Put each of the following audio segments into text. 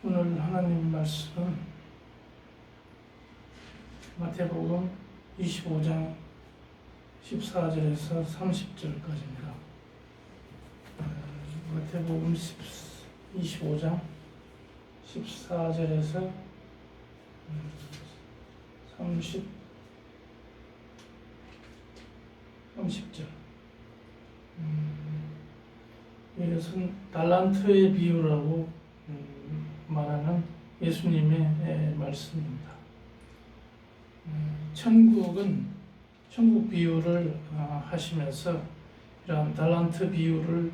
오늘 하나님 말씀은 마태복음 25장 14절에서 30절까지입니다. 마태복음 25장 14절에서 30절. 이것은 달란트의 비유라고 말하는 예수님의 말씀입니다. 천국 비유를 하시면서 이러한 달란트 비유를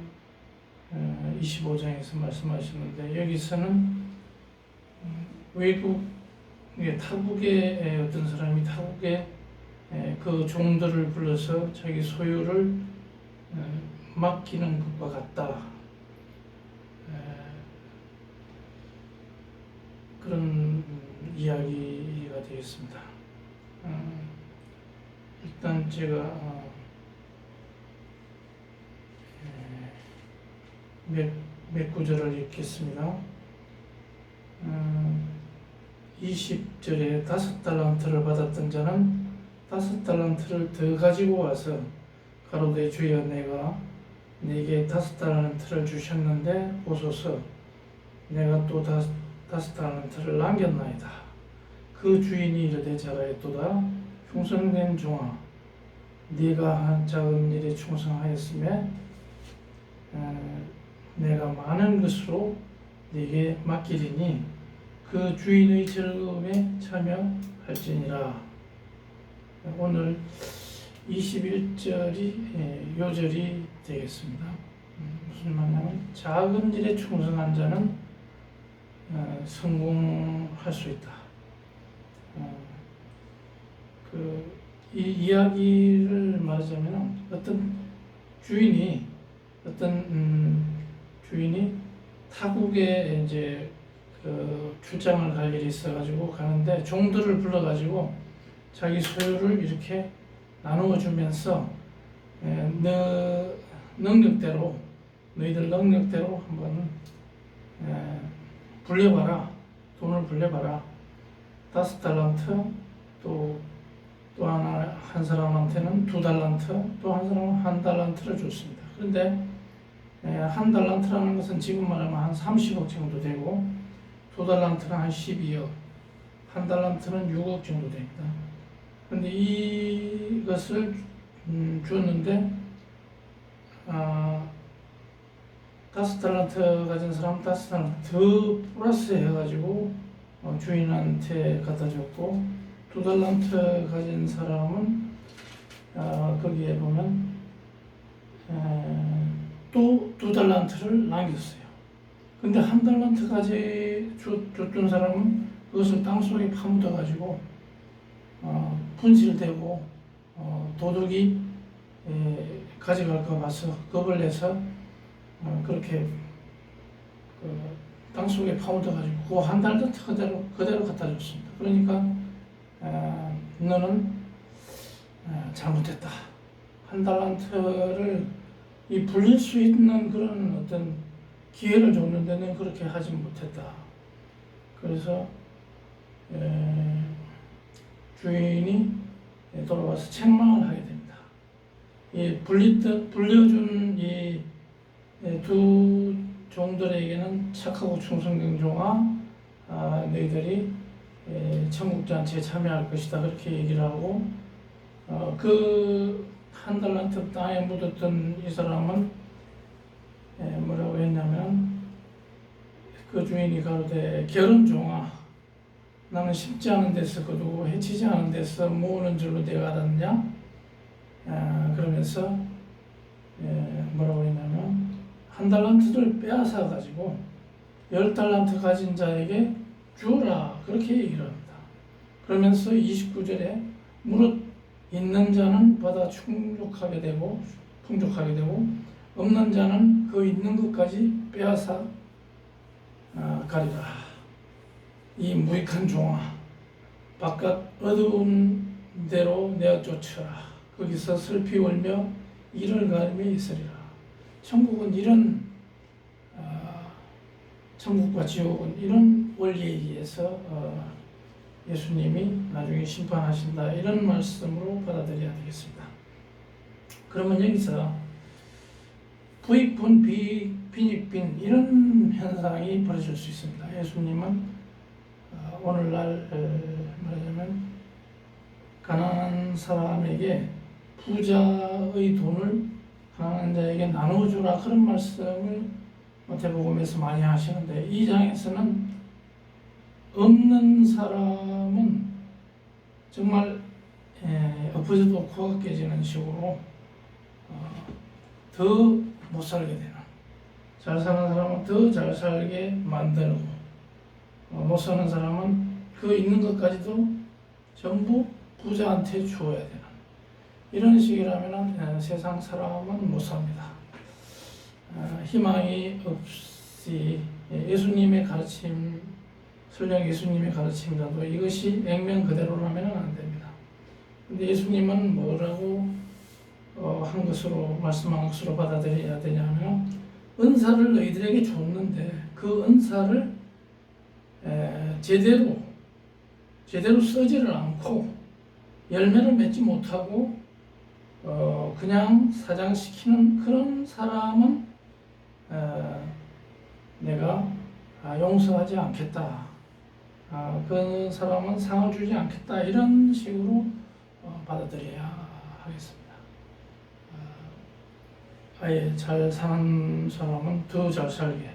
25장에서 말씀하시는데, 여기서는 타국의 어떤 사람이 타국의 그 종들을 불러서 자기 소유를 맡기는 것과 같다, 그런 이야기가 되겠습니다. 일단 제가 몇 구절을 읽겠습니다. 20절에 5달란트를 받았던 자는 5달란트를 더 가지고 와서 가로되 주여, 내가 내게 5달란트를 주셨는데 보소서, 내가 또 5달란트를 남겼나이다. 그 주인이 이르되 잘하였도다. 충성된 종아, 네가 한 작은 일에 충성하였으며 내가 많은 것으로 네게 맡기리니 그 주인의 즐거움에 참여할지니라. 오늘 21절이 요절이 되겠습니다. 무슨 말이냐면, 작은 일에 충성한 자는 성공할 수 있다. 이 이야기를 말하자면, 어떤 주인이 타국에 이제 출장을 갈 일이 있어가지고 가는데, 종들을 불러가지고 자기 소유를 이렇게 나누어 주면서 너희들 능력대로 한번 불려봐라. 돈을 불려봐라. 5달란트, 또 한 사람한테는 2달란트, 또 한 사람은 1달란트를 줬습니다. 그런데 1달란트라는 것은 지금 말하면 한 30억 정도 되고, 2달란트는 한 12억, 1달란트는 6억 정도 됩니다. 그런데 이것을 줬는데 5달란트 가진 사람 5달란트 더 플러스 해가지고 주인한테 갖다 줬고, 2달란트 가진 사람은 거기에 보면 또 2달란트를 남겼어요. 근데 1달란트까지 줬던 사람은 그것을 땅속에 파묻어가지고 분실되고 도둑이 가져갈까 봐서 겁을 내서 그렇게 땅속에 파묻어가지고 그 1달란트 그대로 갖다 줬습니다. 그러니까 너는 잘못했다. 1달란트를 불릴 수 있는 그런 어떤 기회를 줬는데 너는 그렇게 하지 못했다. 그래서 주인이 돌아와서 책망을 하게 됩니다. 불려준 이 두 종들에게는 착하고 충성된 종아, 너희들이 천국잔치에 참여할 것이다, 그렇게 얘기를 하고, 그 1달란트 땅에 묻었던 이 사람은 뭐라고 했냐면, 그 주인이 가로되 결혼 종아, 나는 심지 않은 데서 거두고 해치지 않은 데서 모으는 줄로 내가 알았냐? 그러면서 뭐라고 했냐면, 1달란트를 빼앗아 가지고 10달란트 가진 자에게 주라, 그렇게 얘기를 합니다. 그러면서 29절에 무릇 있는 자는 받아 풍족하게 되고 없는 자는 그 있는 것까지 빼앗아 가리라. 이 무익한 종아, 바깥 어두운 데로 내어 쫓아라. 거기서 슬피 울며 이를 가리며 있으리라. 천국은 이런 천국과 지옥은 이런 원리에 의해서 예수님이 나중에 심판하신다 이런 말씀으로 받아들여야 되겠습니다. 그러면 여기서 부익분, 빈익빈 이런 현상이 벌어질 수 있습니다. 예수님은 오늘날 말하자면 가난한 사람에게 부자의 돈을 가난한 자에게 나눠주라 그런 말씀을 마태복음에서 많이 하시는데 이 장에서는 없는 사람은 정말 엎어져도 코가 깨지는 식으로 더 못 살게 되는, 잘 사는 사람은 더 잘 살게 만들고 못 사는 사람은 그 있는 것까지도 전부 부자한테 주어야 되는 이런 식이라면 세상 사람은 못 삽니다. 희망이 없이 예수님의 가르침, 설령 예수님의 가르침이라도 이것이 액면 그대로라면 안 됩니다. 근데 예수님은 뭐라고 한 것으로 말씀한 것으로 받아들여야 되냐면 은사를 너희들에게 줬는데 그 은사를 제대로 쓰지를 않고 열매를 맺지 못하고 그냥 사장시키는 그런 사람은 내가 용서하지 않겠다. 그 사람은 상을 주지 않겠다. 이런 식으로 받아들여야 하겠습니다. 아예 잘 사는 사람은 더 잘 살게,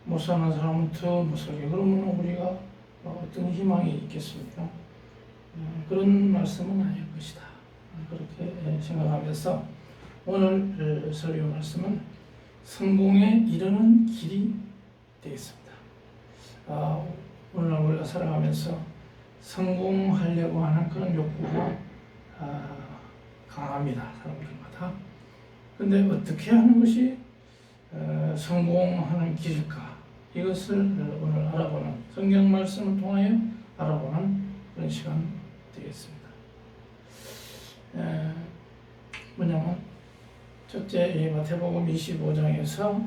못 사는 사람은 더 못 살게. 그러면 우리가 어떤 희망이 있겠습니까? 그런 말씀은 아닐 것이다. 그렇게 생각하면서 오늘 설교 말씀은 성공에 이르는 길이 되겠습니다. 오늘 우리가 살아가면서 성공하려고 하는 그런 욕구가 강합니다. 사람들마다. 근데 어떻게 하는 것이 성공하는 길일까? 이것을 오늘 알아보는, 성경 말씀을 통하여 알아보는 그런 시간 되겠습니다. 뭐냐면 첫째, 이 마태복음 25장에서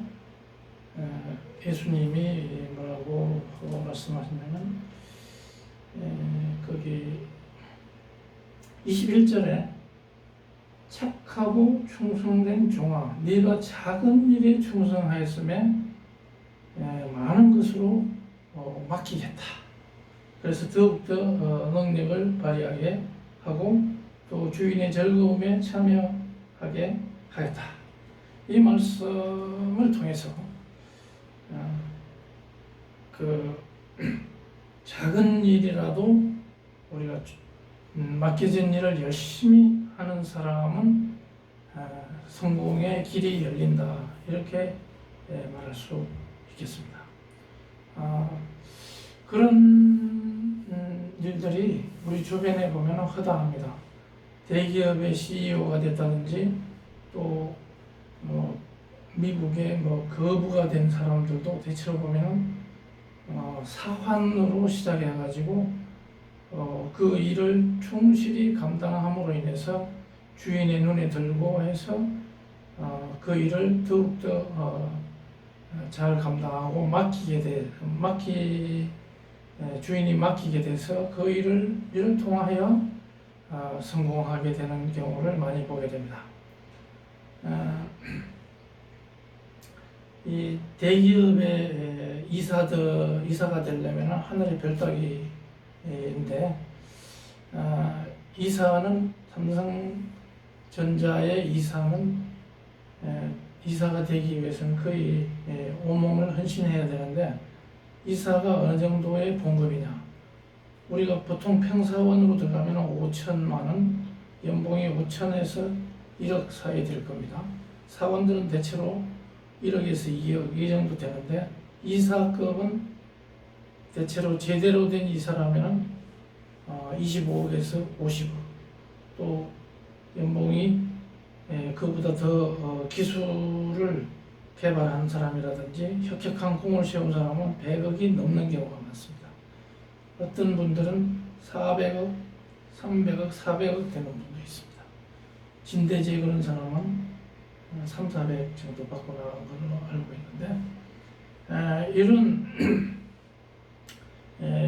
예수님이 뭐라고 말씀하시냐면 거기 21절에 착하고 충성된 종아, 네가 작은 일에 충성하였으며 많은 것으로 맡기겠다. 그래서 더욱더 능력을 발휘하게 하고 또 주인의 즐거움에 참여하게 하겠다. 이 말씀을 통해서 그 작은 일이라도 우리가 맡겨진 일을 열심히 하는 사람은 성공의 길이 열린다. 이렇게 말할 수 있겠습니다. 그런 일들이 우리 주변에 보면 허다합니다. 대기업의 CEO가 됐다든지 또 미국의 거부가 된 사람들도 대체로 보면 사환으로 시작해가지고 그 일을 충실히 감당함으로 인해서 주인의 눈에 들고 해서 그 일을 더욱더 잘 감당하고 주인이 맡기게 돼서 그 일을 통하여 성공하게 되는 경우를 많이 보게 됩니다. 이 대기업의 이사가 되려면 하늘의 별따기인데 이사는 삼성전자의 이사가 되기 위해서는 거의 온몸을 헌신해야 되는데 이사가 어느 정도의 봉급이냐? 우리가 보통 평사원으로 들어가면 5천만 원, 연봉이 5천에서 1억 사이 될 겁니다. 사원들은 대체로 1억에서 2억 이 정도 되는데 이사급은 대체로 제대로 된 이사라면 25억에서 50억, 또 연봉이 그보다 더 기술을 개발한 사람이라든지 혁혁한 공을 세운 사람은 100억이 넘는 경우가 많습니다. 어떤 분들은 400억, 300억, 400억 되는 분도 있습니다. 진대재 그런 사람은 3, 400 정도 받고 나간 걸로 알고 있는데 이런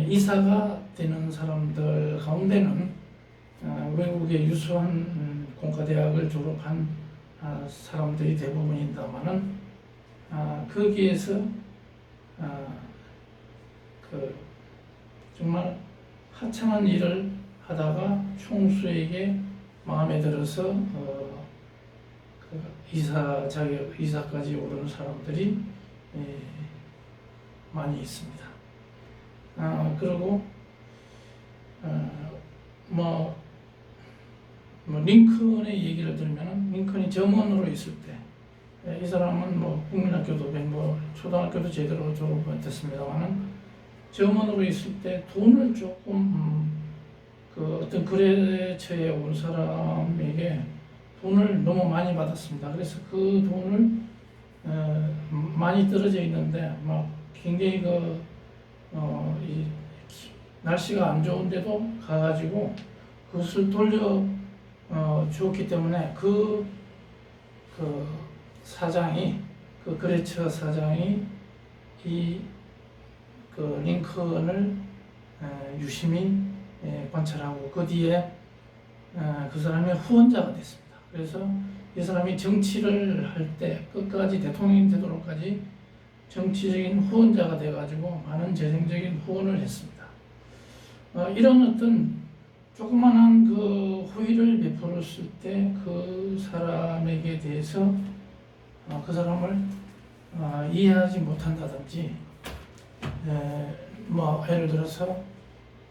이사가 되는 사람들 가운데는 외국의 유수한 공과대학을 졸업한 사람들이 대부분입니다만은 거기에서 정말 하찮은 일을 하다가 총수에게 마음에 들어서 이사까지 오르는 사람들이 많이 있습니다. 그리고 링컨의 얘기를 들으면 링컨이 점원으로 있을 때 이 사람은 국민학교도 초등학교도 제대로 졸업했습니다만은 점원으로 있을 때 돈을 조금 어떤 거래처에 온 사람에게 돈을 너무 많이 받았습니다. 그래서 그 돈을 많이 떨어져 있는데 굉장히 이 날씨가 안 좋은데도 가가지고 그것을 돌려 주었기 때문에 그 사장이 거래처 사장이 이 링컨을 유심히 관찰하고 그 뒤에 그 사람의 후원자가 됐습니다. 그래서 이 사람이 정치를 할 때 끝까지 대통령이 되도록까지 정치적인 후원자가 돼가지고 많은 재정적인 후원을 했습니다. 이런 어떤 조그만한 호의를 베풀었을 때 그 사람에게 대해서 그 사람을 이해하지 못한다든지, 예를 들어서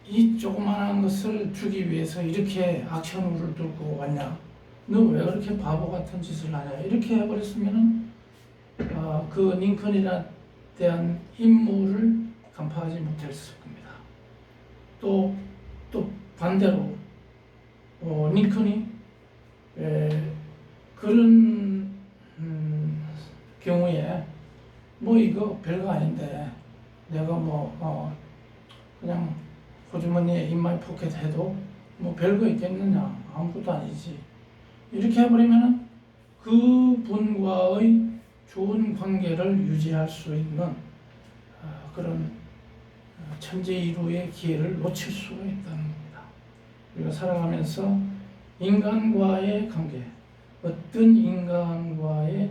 이 조그만한 것을 주기 위해서 이렇게 악천후를 들고 왔냐, 너 왜 그렇게 바보 같은 짓을 하냐, 이렇게 해버렸으면은 그 링컨에 대한 임무를 간파하지 못했을 겁니다. 또 반대로 링컨이 그런 경우에 이거 별거 아닌데 내가 그냥 호주머니에 인마이 포켓 해도 별거 있겠느냐, 아무것도 아니지, 이렇게 해버리면은 그 분과의 좋은 관계를 유지할 수 있는 그런 천재일우의 기회를 놓칠 수가 있다는 겁니다. 우리가 살아가면서 인간과의 관계, 어떤 인간과의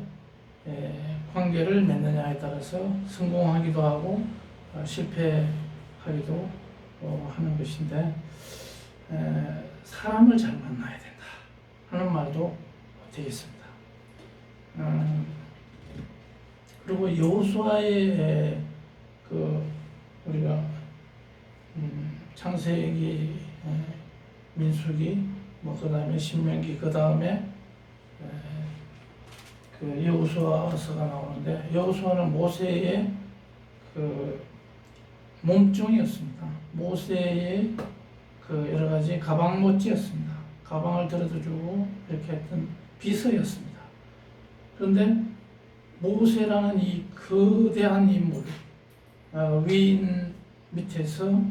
관계를 맺느냐에 따라서 성공하기도 하고 실패하기도 하는 것인데, 사람을 잘 만나야 된다 하는 말도 되겠습니다. 그리고 여호수아의 우리가 창세기, 민수기, 그 다음에 신명기, 그 다음에 여호수아서가 나오는데, 여호수아는 모세의 몸종이었습니다. 모세의 여러 가지 가방 못지였습니다. 가방을 들어다 주고 이렇게 했던 비서였습니다. 그런데 모세라는 이 거대한 인물, 위인 밑에서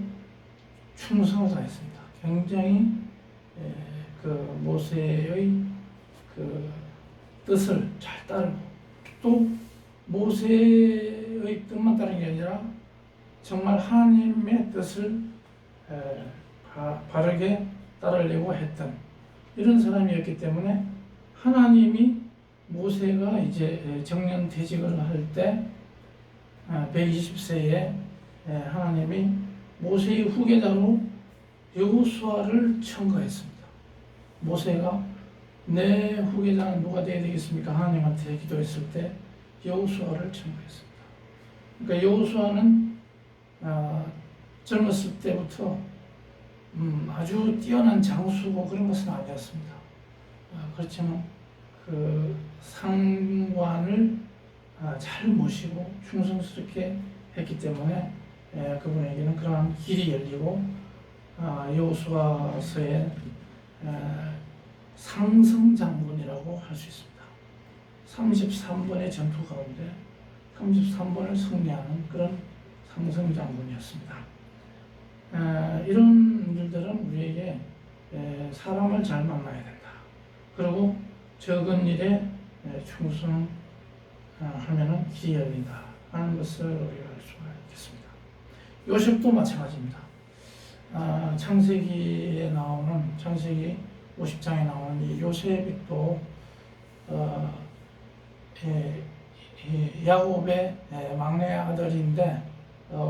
충성을 다했습니다. 굉장히 모세의 뜻을 잘 따르고, 또 모세의 뜻만 따르는 게 아니라 정말 하나님의 뜻을 바르게 따르려고 했던 이런 사람이었기 때문에, 하나님이 모세가 이제 정년퇴직을 할 때 120세에 하나님이 모세의 후계자로 여호수아를 청거했습니다. 모세가 내 후계자는 누가 되어야 되겠습니까? 하나님한테 기도했을 때 여호수아를 청거했습니다. 그러니까 여호수아는 젊었을 때부터 아주 뛰어난 장수고 그런 것은 아니었습니다. 그렇지만 상관을 잘 모시고 충성스럽게 했기 때문에 그분에게는 그러한 길이 열리고, 여호수아서의 상승장군이라고 할 수 있습니다. 33번의 전투 가운데 33번을 승리하는 그런 상승장군이었습니다. 이런 일들은 우리에게 사람을 잘 만나야 된다. 그리고 적은 일에 충성하면은 길이 열린다. 하는 것을 우리가 알 수가 있겠습니다. 요셉도 마찬가지입니다. 창세기 50장에 나오는 이 요셉이 또 야곱의 막내 아들인데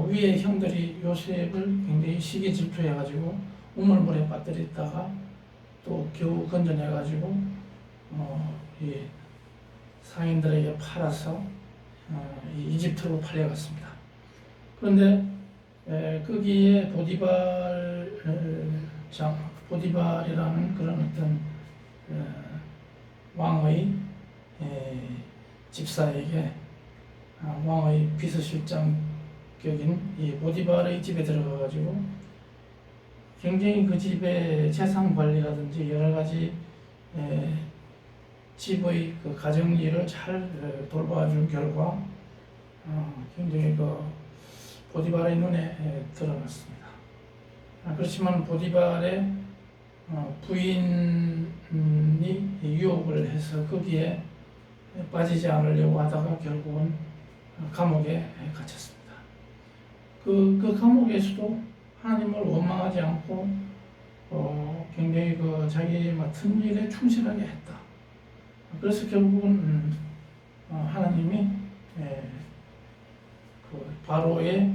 위에 형들이 요셉을 굉장히 시기 질투해가지고 우물물에 빠뜨렸다가 또 겨우 건져내가지고 이 상인들에게 팔아서 이집트로 팔려갔습니다. 그런데 거기에 보디발이라는 그런 어떤 왕의 집사에게 왕의 비서실장격인 이 보디발의 집에 들어가가지고 굉장히 그 집의 재산 관리라든지 여러 가지 집의 그 가정 일을 잘 돌봐준 결과 굉장히 그 보디발의 눈에 드러났습니다. 그렇지만 보디발의 부인이 유혹을 해서 거기에 빠지지 않으려고 하다가 결국은 감옥에 갇혔습니다. 그 감옥에서도 하나님을 원망하지 않고 굉장히 그 자기 맡은 일에 충실하게 했다. 그래서 결국은 하나님이 그 바로의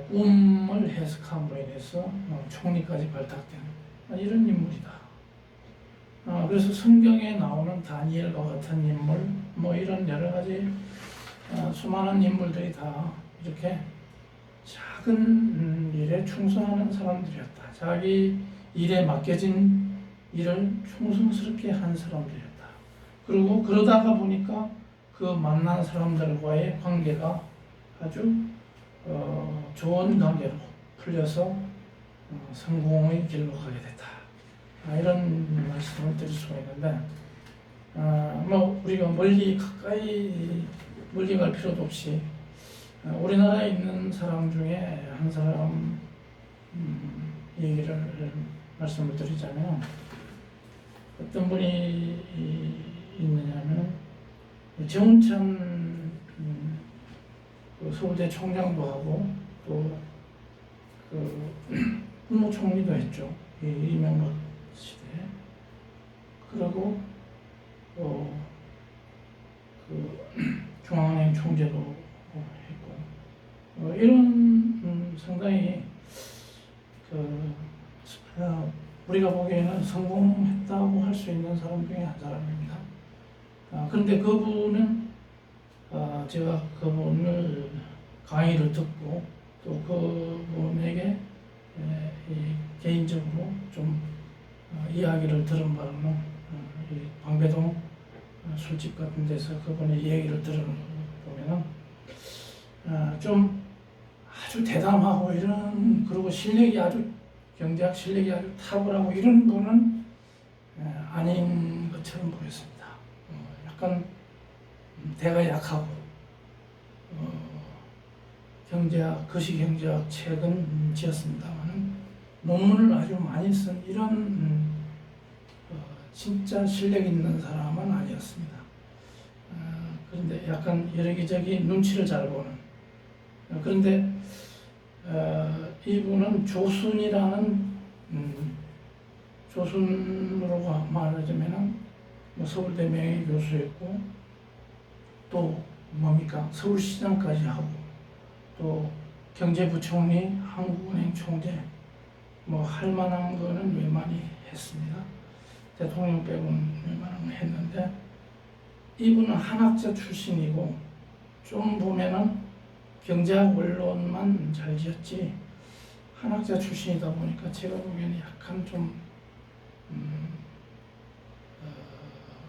꿈을 해석함으로 인해서 총리까지 발탁된 이런 인물이다. 그래서 성경에 나오는 다니엘과 같은 인물, 뭐 이런 여러 가지 수많은 인물들이 다 이렇게 작은 일에 충성하는 사람들이었다. 자기 일에 맡겨진 일을 충성스럽게 한 사람들이었다. 그리고 그러다가 보니까 그 만난 사람들과의 관계가 아주 좋은 관계로 풀려서 성공의 길로 가게 됐다. 이런 말씀을 드릴 수가 있는데, 뭐 우리가 멀리 갈 필요도 없이 우리나라에 있는 사람 중에 한 사람 얘기를 말씀을 드리자면, 어떤 분이 있느냐면 정운찬 그 서울대 총장도 하고 또 그 국무총리도 했죠. 이명박 시대에. 그리고 그 중앙은행 총재도 했고 이런 상당히 우리가 보기에는 성공했다고 할 수 있는 사람 중에 한 사람입니다. 그런데 그분은 제가 그분을 강의를 듣고 또 그분에게 개인적으로 좀 이야기를 들은 바로는 이 방배동 술집 같은 데서 그분의 얘기를 들어보면은 좀 아주 대담하고 그리고 경제학 실력이 아주 탁월하고 이런 분은 아닌 것처럼 보였습니다. 약간 대가 약하고 거시경제학 책은 지었습니다만 논문을 아주 많이 쓴 이런 진짜 실력 있는 사람은 아니었습니다. 그런데 약간 여기저기 눈치를 잘 보는. 그런데 이분은 조순이라는 조순으로 말하자면은 서울대 명예교수였고 또 서울시장까지 하고 또 경제부총리, 한국은행 총재 할 만한 거는 웬만히 했습니다. 대통령 빼고는 웬만하면 했는데 이분은 한학자 출신이고 좀 보면은 경제학 원론만 잘 지었지 한학자 출신이다 보니까 제가 보기에는 약간 좀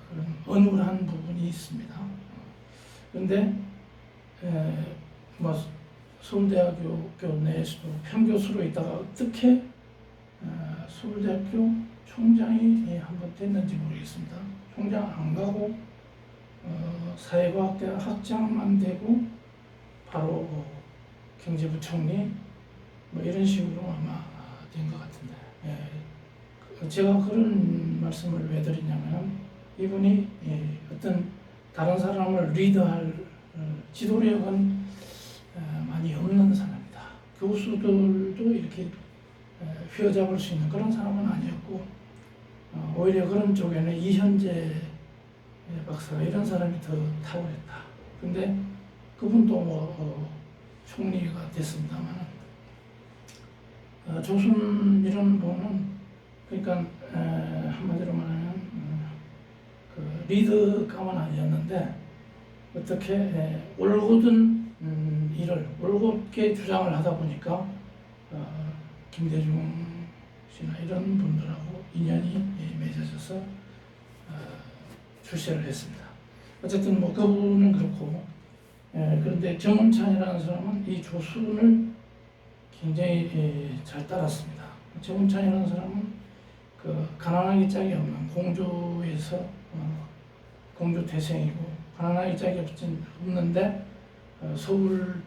그런 어눌한 부분이 있습니다. 그런데 서울대학교 내에서도 평교수로 있다가 어떻게 서울대학교 총장이 한번 됐는지 모르겠습니다. 총장 안 가고 사회과학대 학장만 되고 바로 경제부총리 이런 식으로 아마 된 것 같은데 제가 그런 말씀을 왜 드리냐면 이분이 어떤 다른 사람을 리드할 지도력은 많이 없는 사람이다. 교수들도 이렇게 휘어잡을 수 있는 그런 사람은 아니었고, 오히려 그런 쪽에는 이현재 박사가 이런 사람이 더 탁월했다. 근데 그분도 총리가 됐습니다만, 조순 이런 분은 그러니까 한마디로 말하면 그 리더감은 아니었는데 어떻게 올곧은 일을 올곧게 주장을 하다 보니까 김대중 씨나 이런 분들하고 인연이 맺어져서 출세를 했습니다. 어쨌든 그분은 그렇고, 그런데 정운찬이라는 사람은 이 조순을 굉장히 잘 따랐습니다. 정운찬이라는 사람은 그 가난하기 짝이 없는 공주에서 공주 태생이고, 가난하기 짝이 없는데 서울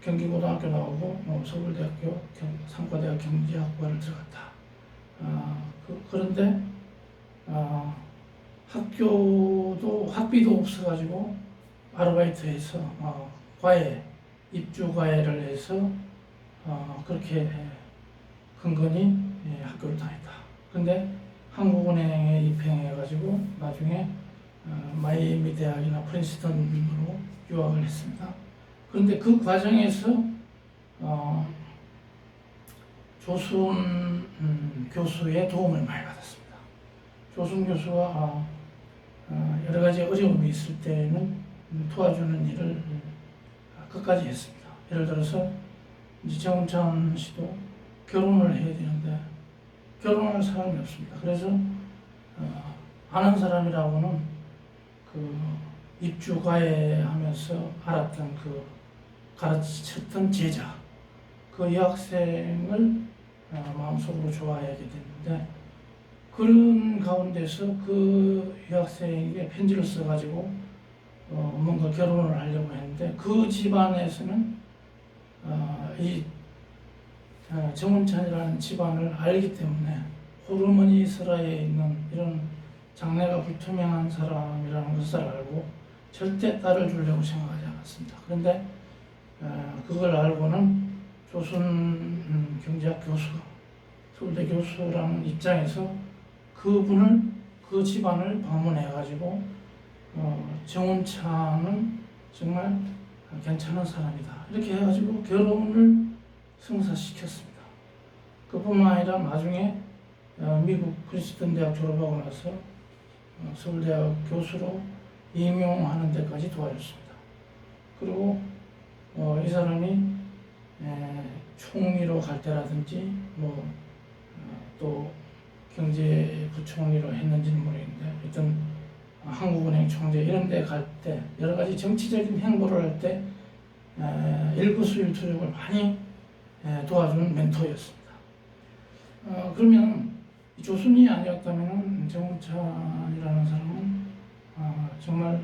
경기고등학교 나오고 서울대학교 상과대학 경제학과를 들어갔다. 그런데 학비도 없어가지고 아르바이트해서 입주 과외를 해서 그렇게 근근히 학교를 다녔다. 근데 한국은행에 입행해가지고 나중에 마이애미 대학이나 프린스턴으로 유학을 했습니다. 그런데 그 과정에서 조순 교수의 도움을 많이 받았습니다. 조순 교수가 여러 가지 어려움이 있을 때는 도와주는 일을 끝까지 했습니다. 예를 들어서 이제 정운찬 씨도 결혼을 해야 되는데 결혼할 사람이 없습니다. 그래서 아는 사람이라고는 그 입주 과외하면서 알았던 그 가르쳤던 제자, 그 여학생을 마음속으로 좋아하게 됐는데, 그런 가운데서 그 여학생에게 편지를 써가지고 뭔가 결혼을 하려고 했는데, 그 집안에서는 이 정운찬이라는 집안을 알기 때문에 호르몬이 설화에 있는 이런 장래가 불투명한 사람이라는 것을 알고 절대 딸을 주려고 생각하지 않았습니다. 그런데 그걸 알고는 조순 경제학 교수가, 서울대 교수라는 입장에서 그분을, 그 집안을 방문해가지고 정운찬은 정말 괜찮은 사람이다, 이렇게 해가지고 결혼을 성사시켰습니다. 그뿐만 아니라 나중에 미국 프린스턴 대학 졸업하고 나서 서울대학 교수로 임용하는 데까지 도와줬습니다. 그리고 이 사람이 총리로 갈 때라든지 또 경제부총리로 했는지는 모르겠는데, 하여튼 한국은행 총재 이런 데 갈 때 여러 가지 정치적인 행보를 할 때 일거수일투족을 많이 도와준 멘토였습니다. 그러면 조순이 아니었다면 정운찬이라는 사람은 정말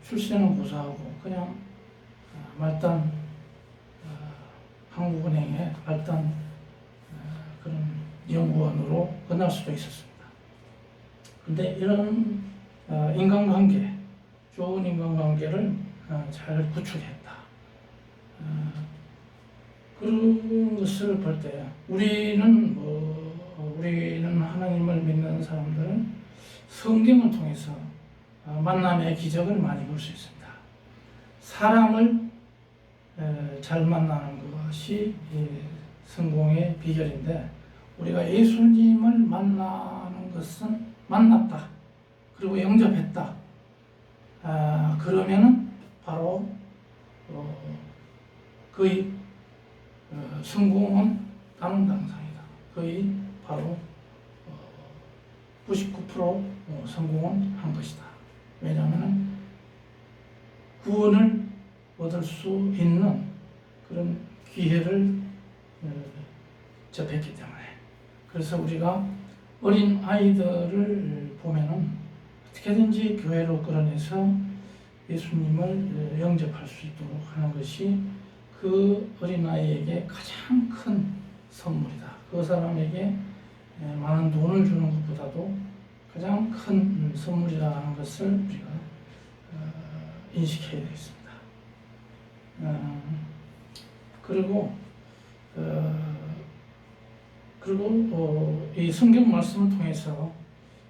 출세는 고사하고 그냥 말단 한국은행의 말단 그런 연구원으로 끝날 수도 있었습니다. 근데 이런 인간관계, 좋은 인간관계를 잘 구축했다. 그런 것을 볼 때 우리는 하나님을 믿는 사람들은 성경을 통해서 만남의 기적을 많이 볼 수 있습니다. 사람을 잘 만나는 것이 성공의 비결인데, 우리가 예수님을 만나는 것은 만났다, 그리고 영접했다, 그러면은 바로 그의 성공은 단원당상이다. 거의 바로 99% 성공은 한 것이다. 왜냐하면 구원을 얻을 수 있는 그런 기회를 접했기 때문에. 그래서 우리가 어린 아이들을 보면은 어떻게든지 교회로 끌어내서 예수님을 영접할 수 있도록 하는 것이 그 어린아이에게 가장 큰 선물이다. 그 사람에게 많은 돈을 주는 것보다도 가장 큰 선물이라는 것을 우리가 인식해야 되겠습니다. 그리고 이 성경 말씀을 통해서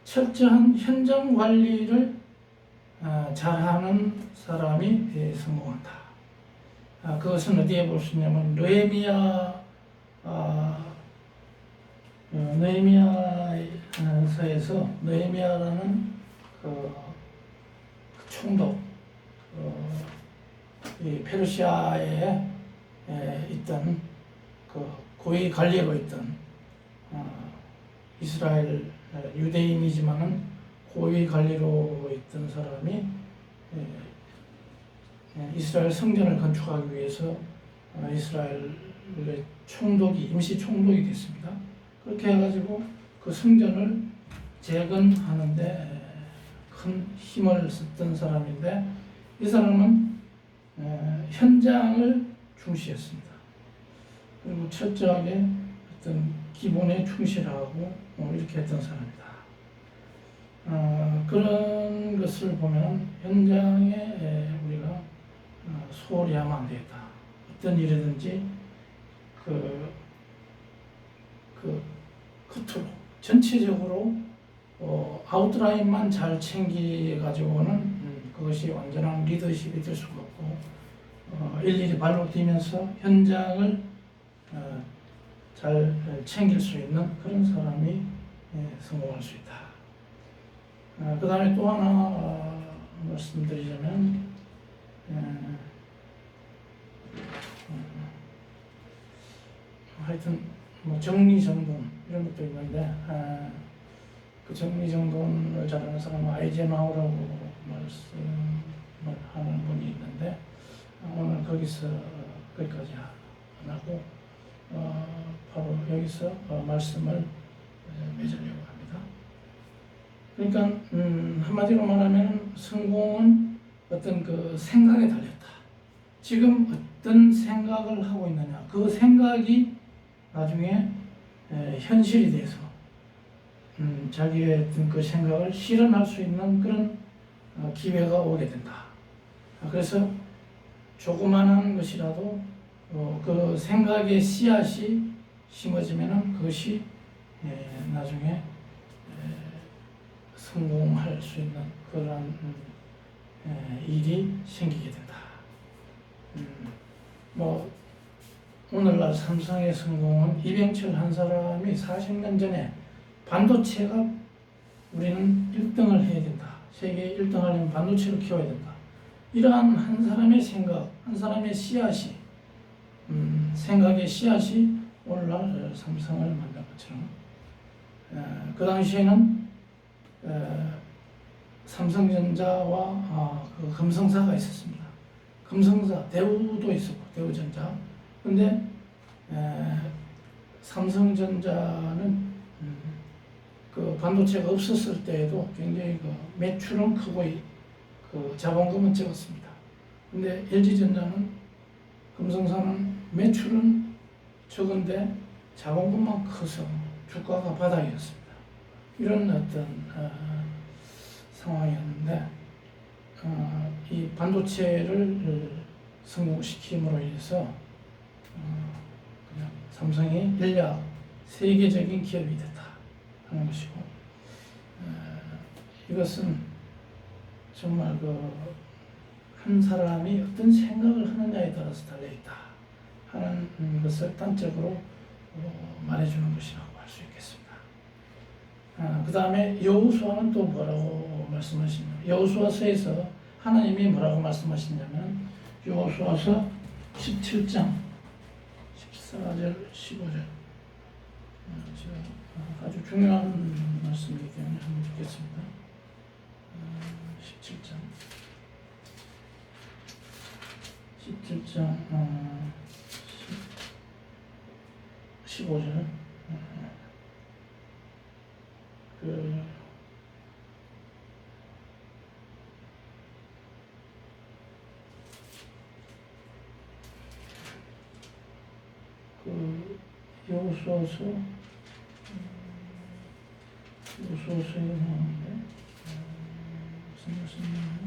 철저한 현장 관리를 잘하는 사람이 성공한다. 그것은 어디에 볼 수 있냐면 느헤미야서에서 느헤미야라는 그 총독, 이 페르시아에 있던 그 고위 관리로 있던 이스라엘 유대인이지만은 고위 관리로 있던 사람이 이스라엘 성전을 건축하기 위해서 이스라엘의 총독이 임시 총독이 됐습니다. 그렇게 해가지고 그 성전을 재건하는데 큰 힘을 썼던 사람인데 이 사람은 현장을 중시했습니다. 그리고 철저하게 어떤 기본에 충실하고 이렇게 했던 사람이다. 그런 것을 보면 현장에 우리가 소홀히 하면 안 되겠다. 어떤 일이든지 겉으로 전체적으로 아웃라인만 잘 챙겨가지고는 그것이 완전한 리더십이 될 수가 없고 일일이 발로 뛰면서 현장을 잘 챙길 수 있는 그런 사람이 성공할 수 있다. 그 다음에 또 하나 말씀드리자면 하여튼 뭐 정리정돈 이런 것도 있는데 그 정리정돈을 잘하는 사람은 아이젠하워라고 말씀을 하는 분이 있는데 오늘 거기까지 안 하고 바로 여기서 말씀을 맺으려고 합니다. 그러니까 한마디로 말하면 성공은 어떤 그 생각에 달렸다. 지금 어떤 생각을 하고 있느냐, 그 생각이 나중에 현실이 돼서 자기의 어떤 그 생각을 실현할 수 있는 그런 기회가 오게 된다. 그래서 조그마한 것이라도 그 생각의 씨앗이 심어지면은 그것이 나중에 성공할 수 있는 그런 일이 생기게 된다. 뭐 오늘날 삼성의 성공은 이병철 한 사람이 40년 전에 반도체가 우리는 1등을 해야 된다. 세계 1등 하려면 반도체를 키워야 된다. 이러한 한 사람의 생각, 한 사람의 씨앗이 생각의 씨앗이 오늘날 삼성을 만든 것처럼 그 당시에는 삼성전자와 그 금성사가 있었습니다. 금성사, 대우도 있었고 대우전자. 근데 삼성전자는 그 반도체가 없었을 때에도 굉장히 그 매출은 크고 그 자본금은 적었습니다. 근데 LG전자는 금성사는 매출은 적은데 자본금만 커서 주가가 바닥이었습니다. 이런 어떤 상황이었는데 이 반도체를 성공시킴으로 인해서 그냥 삼성이 일약 세계적인 기업이 됐다 하는 것이고 이것은 정말 한 사람이 어떤 생각을 하느냐에 따라서 달려있다 하는 것을 단적으로 말해주는 것이라고 할 수 있겠습니다. 그 다음에 여호수아는 또 뭐라고 말씀하시냐면 여호수아서에서 하나님이 뭐라고 말씀하시냐면 여호수아서 17장 14절 15절 아주 중요한 말씀이기 때문에 한번 읽겠습니다. 17장 15절 여호수아서에 나오는데 무슨 말씀이냐면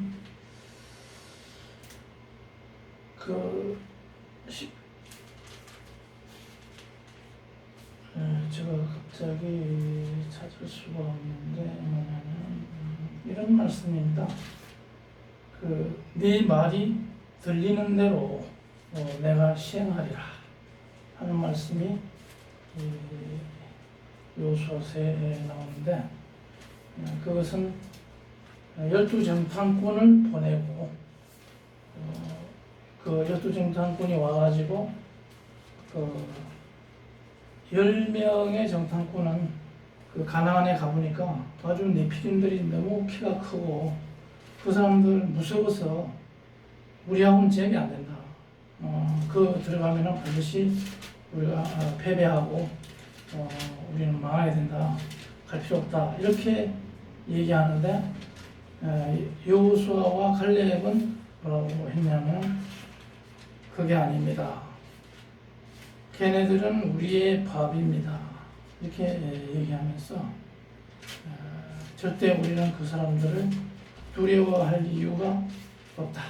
여기 찾을 수가 없는데 뭐냐면 이런 말씀입니다. 네 말이 들리는 대로 내가 시행하리라 하는 말씀이 요수아서에 나오는데, 그것은 12정탐꾼을 보내고 그 12정탐꾼이 와가지고 10명의 정탐꾼은 그 가나안에 가보니까 아주 네피림들이 너무 키가 크고 그 사람들 무서워서 우리하고는 제압이 안 된다. 들어가면은 반드시 우리가 패배하고 우리는 망해야 된다. 갈 필요 없다. 이렇게 얘기하는데, 여호수아와 갈렙은 뭐라고 했냐면 그게 아닙니다. 걔네들은 우리의 밥입니다. 이렇게 얘기하면서 절대 우리는 그 사람들을 두려워할 이유가 없다.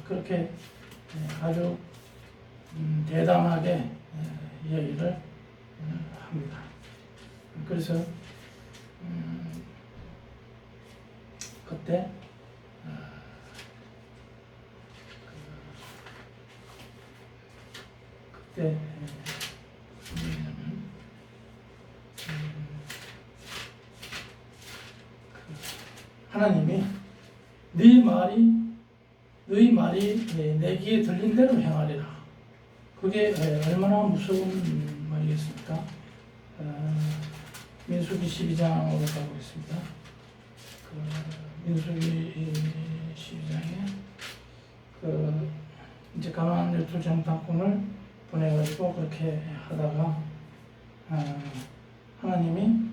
그렇게 아주 대담하게 얘기를 합니다. 그래서 그때 하나님이 너희 말이 내 귀에 들린 대로 행하리라. 그게 얼마나 무서운 말이겠습니까? 민수기 12장으로 가보겠습니다. 민수기 12장에 이제 가나안 12정탐꾼을 보내가지고 그렇게 하다가 하나님이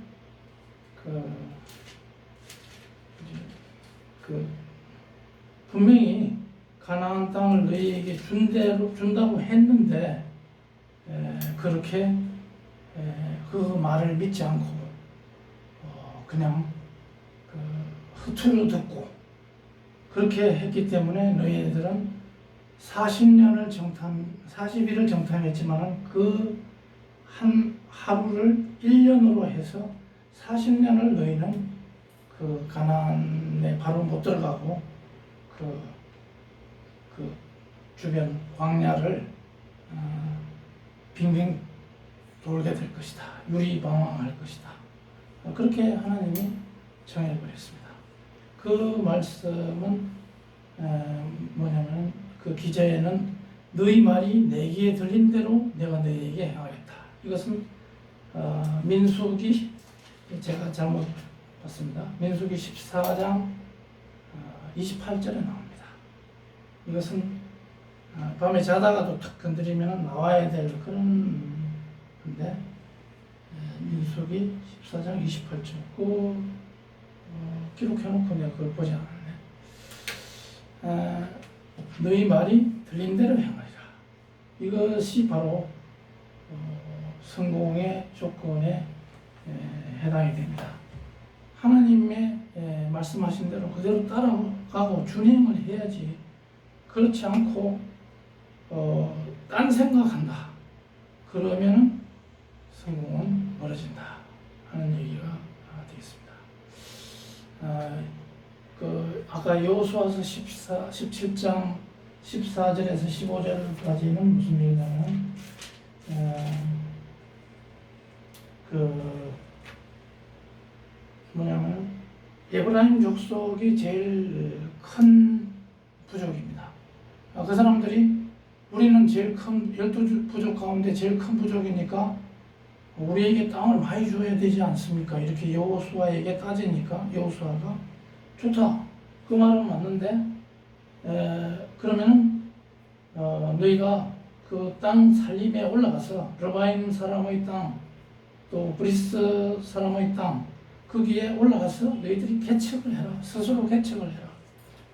분명히 가나안 땅을 너희에게 준다고 했는데 그렇게 그 말을 믿지 않고 그냥 흐트러 듣고 그렇게 했기 때문에 너희들은 40일을 정탐했지만 그 한 하루를 1년으로 해서 40년을 너희는 그 가나안에 바로 못 들어가고 그 주변 광야를 빙빙 돌게 될 것이다. 유리방황할 것이다. 그렇게 하나님이 정해버렸습니다. 그 말씀은 뭐냐면 그 기저에는 너희 말이 내 귀에 들린 대로 내가 너희에게 행하겠다. 이것은 민수기, 제가 잘못 봤습니다. 민수기 14장 28절에 나옵니다. 이것은 밤에 자다가도 탁 건드리면 나와야 될 그런 건데, 민수기 14장 28절 기록해놓고 내가 그걸 보지 않았네. 너희 말이 들린 대로 행하리라. 이것이 바로 성공의 조건에 해당이 됩니다. 하나님의 말씀하신 대로 그대로 따라가고 준행을 해야지. 그렇지 않고 딴 생각한다. 그러면은 성공은 멀어진다 하는 얘기가 되겠습니다. 아까 여호수아서 17장 14절에서 15절까지는 무슨 얘기냐면 뭐냐면 에브라임 족속이 제일 큰 부족입니다. 그 사람들이 우리는 제일 큰 12부족 가운데 제일 큰 부족이니까 우리에게 땅을 많이 줘야 되지 않습니까? 이렇게 여호수아에게 따지니까 여호수아가 좋다. 그 말은 맞는데 그러면은 너희가 그 땅 살림에 올라가서 르바임 사람의 땅, 또 브리스 사람의 땅 거기에 올라가서 너희들이 개척을 해라. 스스로 개척을 해라.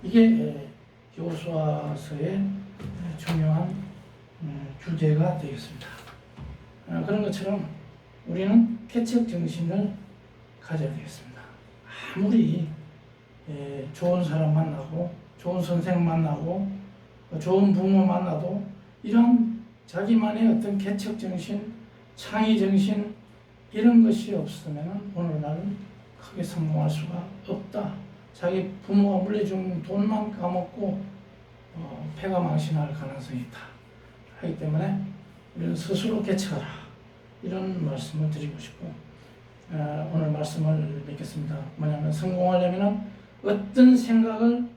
이게 여호수아서의 중요한 주제가 되겠습니다. 그런 것처럼 우리는 개척 정신을 가져야 되겠습니다. 아무리 좋은 사람 만나고 좋은 선생 만나고 좋은 부모 만나도 이런 자기만의 어떤 개척 정신, 창의 정신, 이런 것이 없으면 오늘날은 크게 성공할 수가 없다. 자기 부모가 물려준 돈만 까먹고 패가 망신할 가능성이 있다. 하기 때문에 우리는 스스로 개척하라. 이런 말씀을 드리고 싶고 오늘 말씀을 맺겠습니다. 뭐냐면 성공하려면 어떤 생각을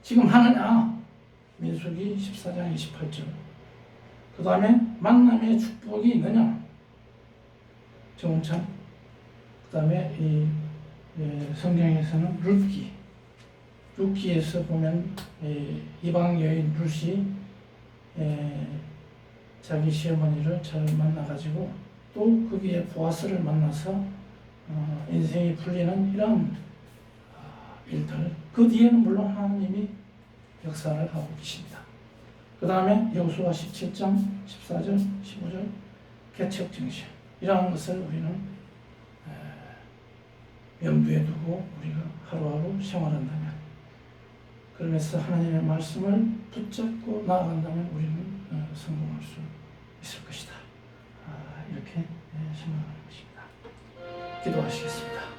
지금 하느냐. 민수기 14장 28절. 그 다음에 만남의 축복이 있느냐. 정찬. 그 다음에 이 성경에서는 룻기에서 보면 이방 여인 룻이 자기 시어머니를 잘 만나가지고 또 거기에 보아스를 만나서 인생이 풀리는 이런 일들. 그 뒤에는 물론 하나님이 역사를 하고 계십니다. 그 다음에 여호수아 17장 14절 15절 개척 정신. 이러한 것을 우리는 염두에 두고 우리가 하루하루 생활한다면, 그러면서 하나님의 말씀을 붙잡고 나아간다면 우리는 성공할 수 있을 것이다. 이렇게 생각하는 것입니다. 기도하시겠습니다.